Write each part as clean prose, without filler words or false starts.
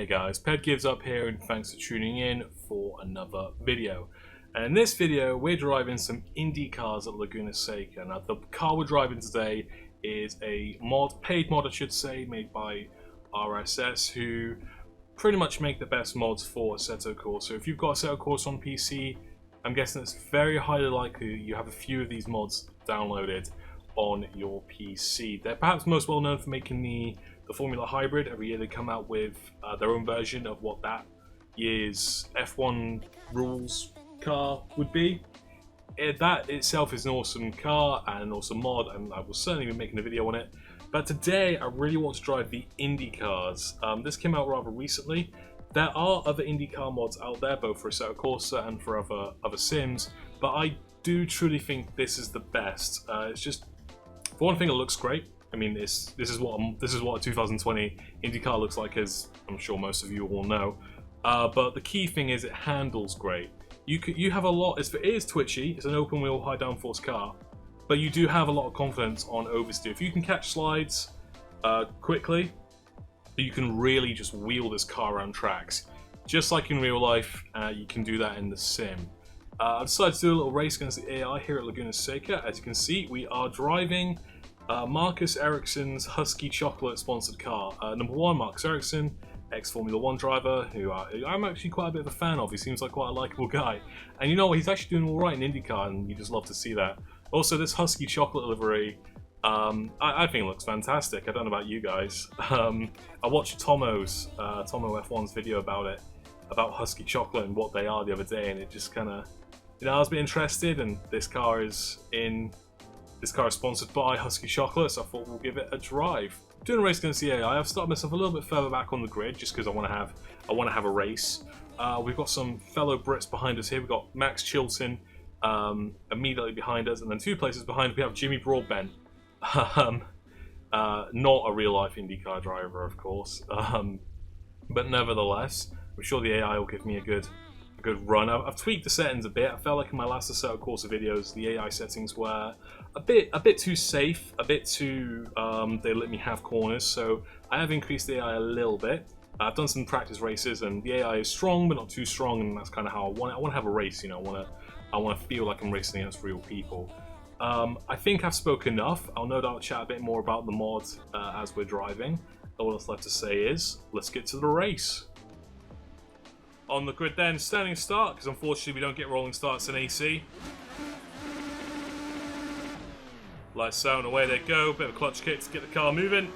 Hey guys, Ped Gives Up here, and thanks for tuning in for another video. And in this video, we're driving some Indy cars at Laguna Seca. Now, the car we're driving today is a paid mod I should say, made by RSS, who pretty much make the best mods for Assetto Corsa. So if you've got Assetto Corsa on PC, I'm guessing it's very highly likely you have a few of these mods downloaded on your PC. They're perhaps most well known for making the Formula Hybrid. Every year they come out with their own version of what that year's F1 rules car would be. That itself is an awesome car and an awesome mod, and I will certainly be making a video on it. But today I really want to drive the Indy cars. This came out rather recently. There are other IndyCar mods out there, both for Assetto Corsa and for other sims, but I do truly think this is the best. It's just, for one thing, it looks great. I mean, this is what a 2020 IndyCar looks like, as I'm sure most of you all know. But the key thing is it handles great. You have a lot. It is twitchy. It's an open wheel, high downforce car, but you do have a lot of confidence on oversteer. If you can catch slides quickly, you can really just wheel this car around tracks, just like in real life. You can do that in the sim. I decided to do a little race against the AI here at Laguna Seca. As you can see, we are driving Marcus Ericsson's Husky Chocolate sponsored car. Number one, Marcus Ericsson, ex-Formula 1 driver, who I'm actually quite a bit of a fan of. He seems like quite a likeable guy. And you know what, he's actually doing alright in IndyCar, and you just love to see that. Also, this Husky Chocolate livery, I think it looks fantastic. I don't know about you guys. I watched Tomo F1's video about it, about Husky Chocolate and what they are, the other day, and it just kind of, I was a bit interested, and this car is sponsored by Husky Chocolate, so I thought we'll give it a drive. Doing a race against the AI, I've started myself a little bit further back on the grid just because I want to have a race. We've got some fellow Brits behind us here. We've got Max Chilton immediately behind us, and then two places behind we have Jimmy Broadbent. Not a real life IndyCar driver, of course, but nevertheless, I'm sure the AI will give me a good run. I've tweaked the settings a bit. I felt like in my last Assetto Corsa videos, the AI settings were a bit too safe, a bit too they let me have corners. So I have increased the AI a little bit. I've done some practice races, and the AI is strong but not too strong, and that's kind of how I want it. I want to have a race, I want to feel like I'm racing against real people. I think I've spoken enough. I'll no doubt chat a bit more about the mod as we're driving. All that's left to say is, let's get to the race. On the grid then, standing start, because unfortunately we don't get rolling starts in AC. Lights out and away they go. Bit of a clutch kick to get the car moving.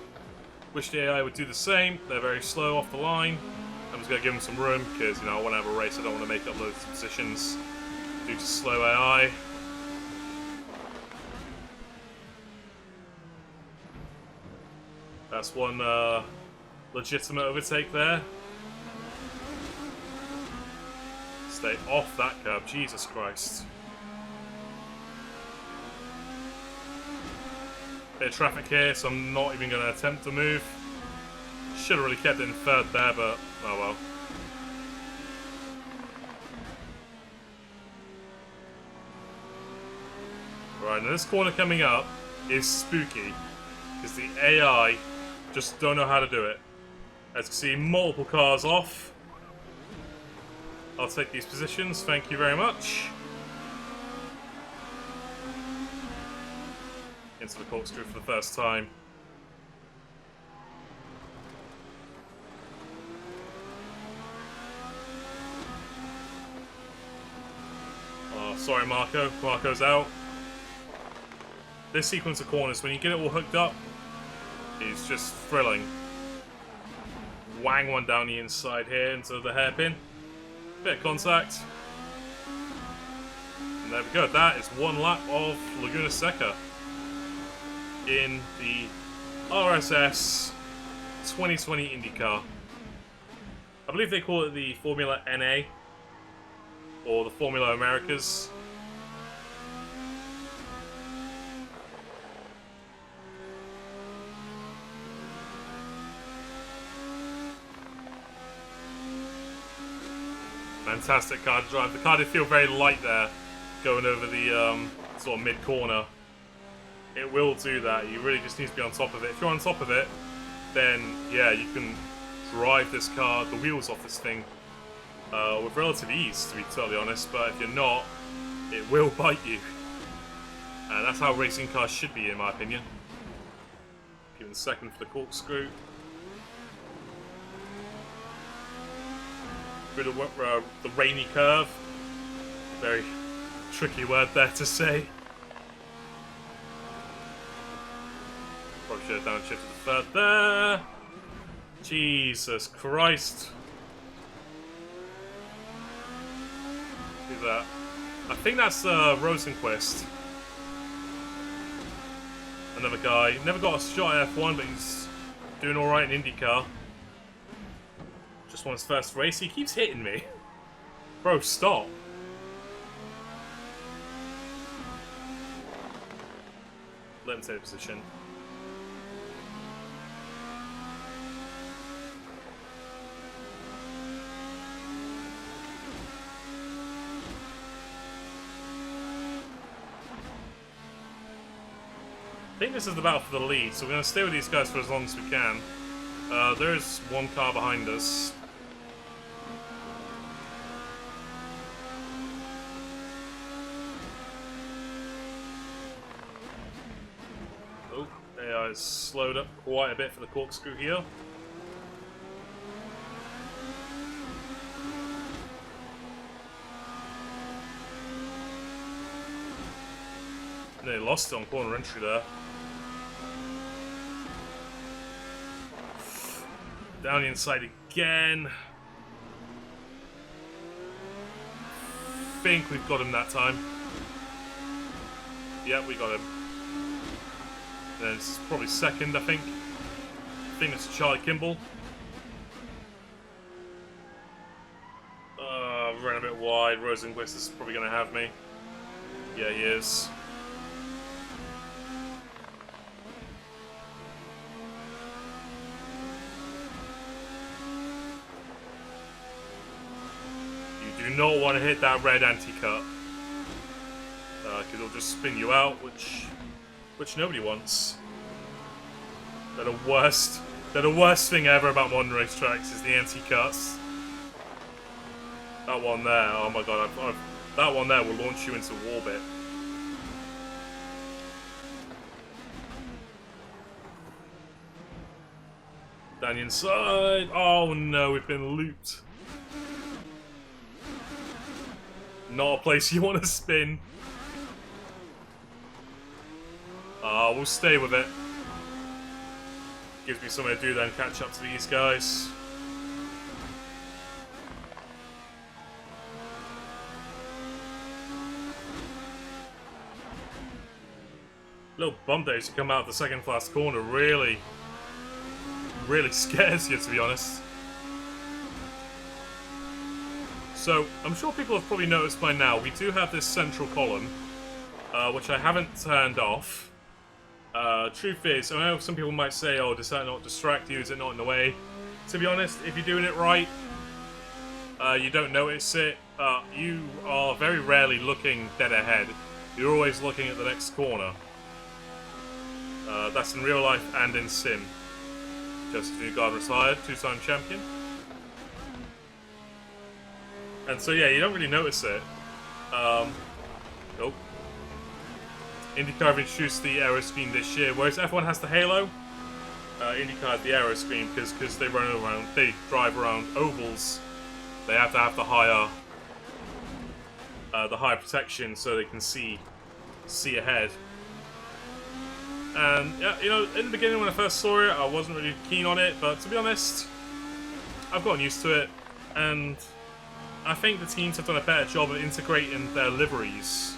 Wish the AI would do the same. They're very slow off the line. I'm just going to give them some room because, I want to have a race. I don't want to make up loads of positions due to slow AI. That's one legitimate overtake there. Stay off that curb, Jesus Christ. Bit of traffic here, so I'm not even going to attempt to move. Should have really kept it in third there, but oh well. Right, now this corner coming up is spooky, because the AI just don't know how to do it. As you can see, multiple cars off. I'll take these positions, thank you very much. Into the corkscrew for the first time. Oh, sorry Marco. Marco's out. This sequence of corners, when you get it all hooked up, is just thrilling. Wang one down the inside here into the hairpin. Bit of contact. And there we go. That is one lap of Laguna Seca in the RSS 2020 IndyCar. I believe they call it the Formula NA or the Formula Americas. Fantastic car to drive. The car did feel very light there, going over the sort of mid-corner. It will do that. You really just need to be on top of it. If you're on top of it, then yeah, you can drive this car, the wheels off this thing, with relative ease, to be totally honest, but if you're not, it will bite you. And that's how racing cars should be, in my opinion. Give it a second for the corkscrew. Bit of the rainy curve. Very tricky word there to say. Probably should have downshifted the third there. Jesus Christ. Who's that? I think that's Rosenquist. Another guy. Never got a shot at F1, but he's doing alright in IndyCar. Just won his first race. He keeps hitting me. Bro, stop. Let him take position. I think this is the battle for the lead, so we're going to stay with these guys for as long as we can. There is one car behind us. Oh, AI is slowed up quite a bit for the corkscrew here. They lost it on corner entry there. Down the inside again. Think we've got him that time. Yeah, we got him. And it's probably second, I think. I think it's Charlie Kimball. Ran a bit wide. Rosenquist is probably going to have me. Yeah, he is. You do not want to hit that red anti-cut, because it'll just spin you out, which nobody wants. They're the worst thing ever about modern racetracks is the anti-cuts. That one there, oh my god, that one there will launch you into orbit. Down the inside. Oh no, we've been looped. Not a place you want to spin. We'll stay with it. Gives me something to do then, catch up to these guys. Little bump there as you come out of the second class corner really scares you, to be honest. So, I'm sure people have probably noticed by now, we do have this central column, which I haven't turned off. Truth is, I know some people might say, oh, does that not distract you, is it not in the way? To be honest, if you're doing it right, you don't notice it. You are very rarely looking dead ahead. You're always looking at the next corner. That's in real life and in sim. Joseph Newgarden retired, two-time champion. And so yeah, you don't really notice it. Nope. IndyCar have introduced the aero screen this year, whereas F1 has the halo. IndyCar has the aero screen because they drive around ovals. They have to have the higher protection so they can see ahead. And yeah, you know, in the beginning when I first saw it, I wasn't really keen on it, but to be honest, I've gotten used to it, and I think the teams have done a better job of integrating their liveries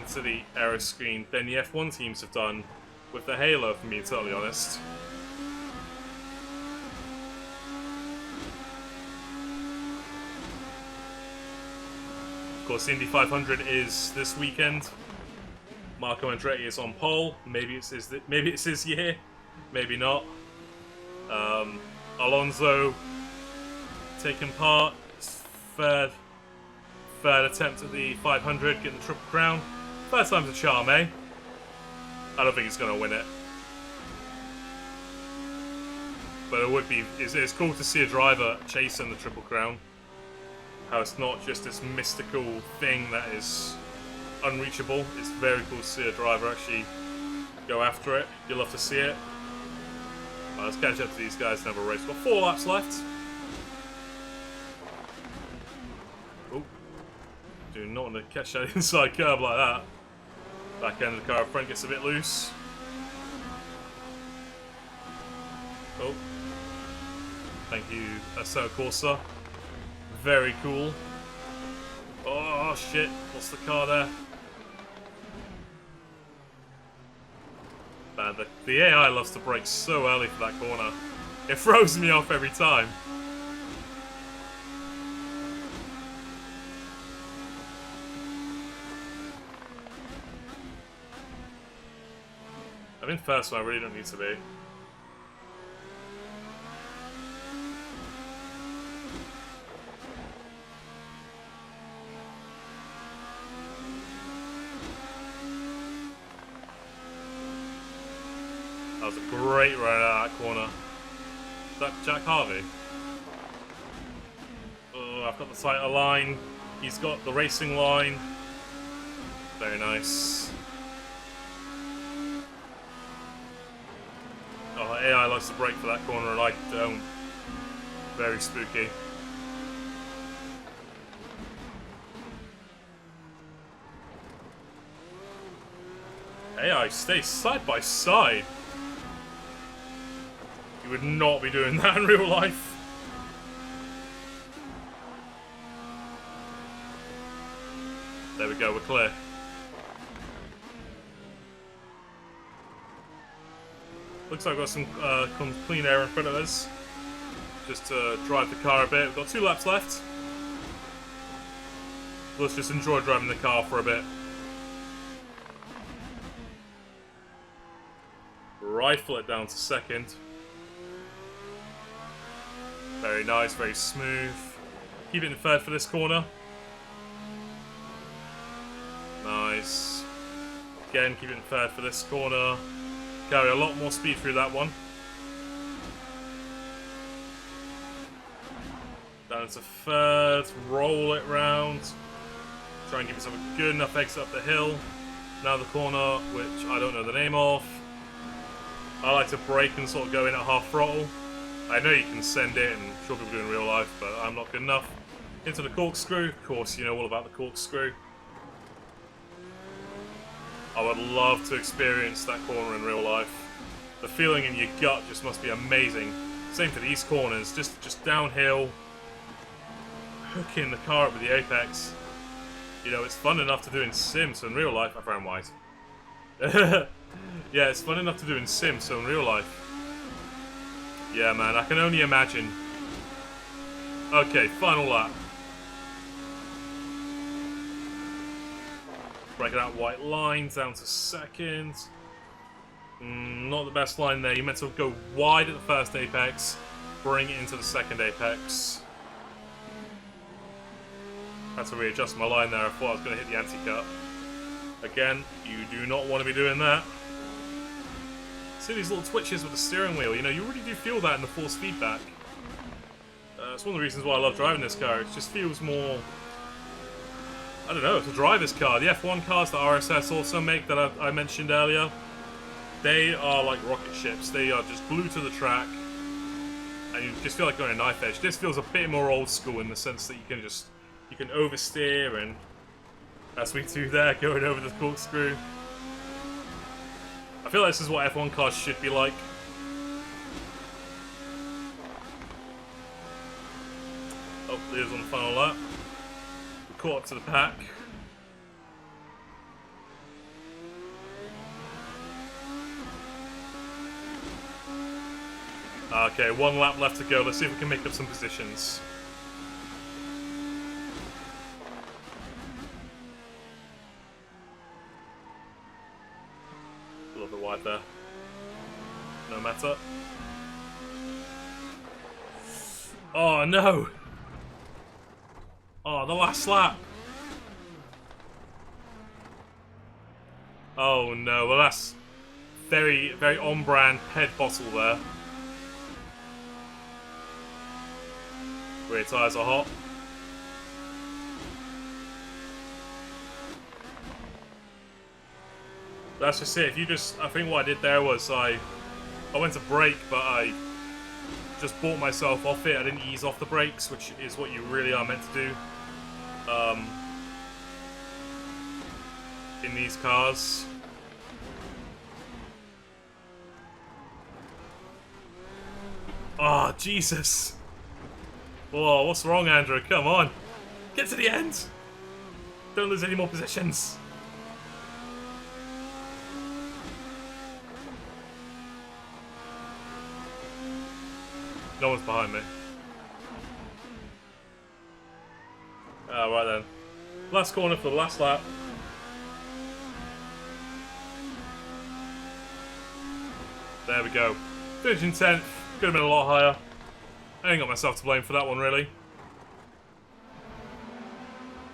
into the aero screen than the F1 teams have done with the halo, for me, totally honest. Of course, the Indy 500 is this weekend. Marco Andretti is on pole. Maybe it's his year, maybe not. Alonso taking part. Third attempt at the 500, getting the Triple Crown. First time's a charm, eh? I don't think he's going to win it. but it would be. It's cool to see a driver chasing the Triple Crown. How it's not just this mystical thing that is unreachable. It's very cool to see a driver actually go after it. You'll love to see it. Right, let's catch up to these guys and have a race. We've got 4 laps left. Oh, do not want to catch that inside curve like that. Back end of the car up front gets a bit loose. Oh, thank you, Assetto Corsa. Very cool. Oh shit, lost the car there. Man, the AI loves to brake so early for that corner. It throws me off every time. I'm in first one, I really don't need to be. That was a great run out of that corner. Is that Jack Harvey? Oh, I've got the tighter line. He's got the racing line. Very nice. Oh, AI likes to brake for that corner and I don't. Very spooky. AI, stay side by side. You would not be doing that in real life. There we go, we're clear. Looks like we've got some clean air in front of us. Just to drive the car a bit. We've got 2 laps left. Let's just enjoy driving the car for a bit. Rifle it down to second. Very nice, very smooth. Keep it in third for this corner. Nice. Again, keep it in third for this corner. Carry a lot more speed through that one. Down to third, roll it round. Try and give yourself a good enough exit up the hill. Now the corner, which I don't know the name of. I like to brake and sort of go in at half throttle. I know you can send it, and I'm sure people do in real life, but I'm not good enough. Into the corkscrew. Of course, you know all about the corkscrew. I would love to experience that corner in real life. The feeling in your gut just must be amazing. Same for these corners, just downhill, hooking the car up with the apex. You know, it's fun enough to do in sim, so in real life, I found white. Yeah, it's fun enough to do in sim, so in real life. Yeah, man, I can only imagine. Okay, final lap. Breaking out white lines down to second. Not the best line there. You meant to go wide at the first apex, bring it into the second apex. Had to readjust my line there. I thought I was going to hit the anti-cut. Again, you do not want to be doing that. See these little twitches with the steering wheel, you know, you really do feel that in the force feedback. It's one of the reasons why I love driving this car. It just feels more... I don't know, it's a driver's car. The F1 cars that RSS also make that I mentioned earlier, they are like rocket ships. They are just glued to the track, and you just feel like going a knife edge. This feels a bit more old school in the sense that you can oversteer, and as we do there, going over the corkscrew. I feel like this is what F1 cars should be like. Oh, Leo's on the final lap. We're caught up to the pack. Okay, 1 lap left to go. Let's see if we can make up some positions. A little bit wide there. No matter. Oh no! Oh, the last lap! Oh no, well that's very, very on-brand head bottle there. Rear tyres are hot. That's just it. If you just, I think what I did there was I went to brake, but I just brought myself off it. I didn't ease off the brakes, which is what you really are meant to do in these cars. Oh, Jesus. Whoa, what's wrong, Andrew? Come on. Get to the end. Don't lose any more positions. No one's behind me. Right then. Last corner for the last lap. There we go. Finishing 10th. Could have been a lot higher. I ain't got myself to blame for that one, really.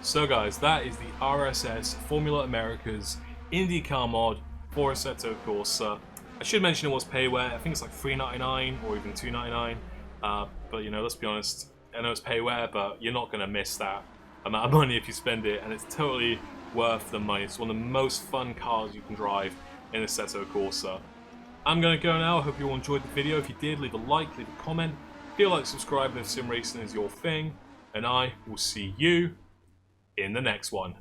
So guys, that is the RSS Formula America's IndyCar mod for Assetto Corsa. I should mention it was payware. I think it's like $3.99 or even $2.99. But you know, let's be honest. I know it's payware, but you're not going to miss that amount of money if you spend it, and it's totally worth the money. It's one of the most fun cars you can drive in Assetto Corsa. I'm going to go now. I hope you all enjoyed the video. If you did, leave a like, leave a comment. Feel like subscribing if sim racing is your thing, and I will see you in the next one.